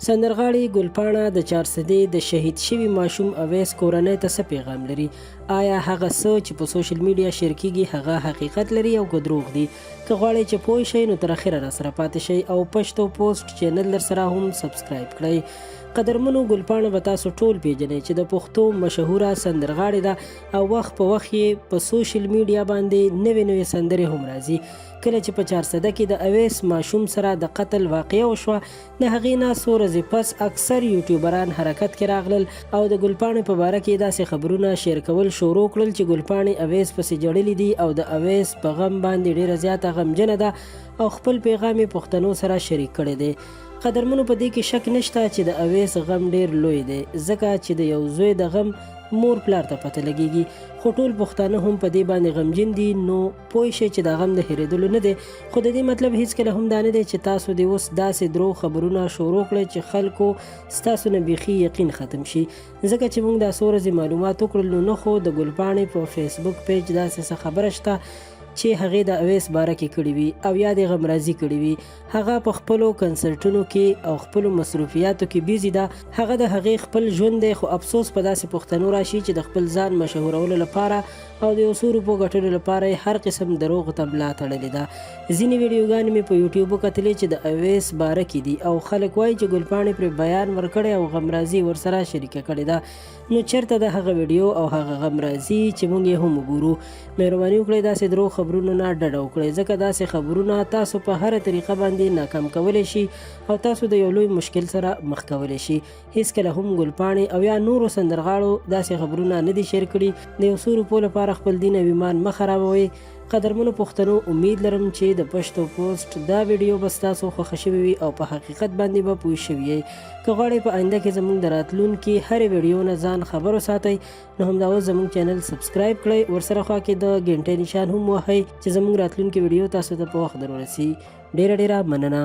سندرغاړي ګلپاڼه د 400 د شهید شوي ماشوم اویس کورنۍ ته څه پیغام لري؟ آیا هغه څه چې په سوشل میډیا شیر کیږي هغه حقیقت لري او که دروغ دي؟ که غواړئ چې پوه شئ نو تر اخره راسره پاتې شئ او پښتو پوسټ چینل درسره هم سبسکرایب کړئ. قدرمنو ګلپاڼه به تاسو ټول پیژنئ چې د پښتو مشهوره سندرغاړې ده او وخت په وخت یې په سوشل میډیا باندې نوې سندرې هم راځي. کله چې په 400 کې د اویس ماشوم سره د قتل واقعه وشوه د هغې نه څو ورځې پس اکثر یوټیوبران حرکت کې راغلل او د ګلپاڼې په باره کې داسې خبرونه شیر کول شروع کړل چې ګلپاڼې اویس پسې جړلې دي او د اویس په غم باندې ډیره زیاته غمجنه ده او خپل پیغام یې پښتنو سره شریک کړی دی. قدرمنو په دې کې شک نشته چې د اویس غم ډیر لوی دی ځکه چې د یو زوی د غم مور پلار ته پته لګیږي خو ټول پښتانه هم په دې باندې غمجن دي نو پوه شئ چې د غم د هېرېدلو نه دی خو د دې مطلب هیڅکله هم دا نه دی چې تاسو دې اوس داسې درو خبرونه شروع کړئ چې خلکو ستاسو نه بیخي یقین ختم شي ځکه چې موږ دا څو ورځې معلومات وکړل نو خو د ګلپاڼې په فیسبوک پیج داسې څه خبره شته چې هغې د اویس باره کې کړي وي او یا د غمرازي کړي وي. هغه په خپلو کنسرټونو کې او خپلو مصروفیاتو کې بیزي ده. هغه د هغې خپل ژوند دی خو افسوس په داسې پښتنو راشي چې د خپل ځان مشهورولو لپاره او د یو څو روپو ګټلو لپاره هر قسم دروغو ته ملا تړلې ده. ځینې ویډیوګانې مې په یوټیوب وکتلې چې د اویس باره کې دي او خلک وایي چې ګلپاڼې پرې بیان ورکړی او غمرازي ورسره شریکه کړې ده. نو چېرته د هغه ویډیو او هغه غمرازي چې موږ یې هم وګورو؟ مهرباني وکړئ داسې درو خبرونو نه ډډه وکړئ ځکه داسې خبرونه تاسو په هره طریقه باندې ناکام کولی شي او تاسو د یو لوی مشکل سره مخ کولی شي. هیڅکله هم ګلپاڼې او یا نورو سندرغاړو داسې خبرونه نه دي شیر کړي. د یو څو روپو لپاره خپل دین او ایمان مه خرابوئ. قدرمنو پښتنو امید لرم چې د پښتو پوسټ دا ویډیو به ستاسو خوښه شوې وي او په حقیقت باندې به پوه شوي یئ. که غواړئ په آینده کې زموږ د راتلونکي هرې ویډیو نه ځان خبر وساتئ نو همدا اوس زموږ چینل سبسکرایب کړئ ورسره خوا کې د ګنټۍ نشان هم وهئ چې زموږ راتلونکي ویډیو تاسو ته په وخت در ورسي. ډیره مننه.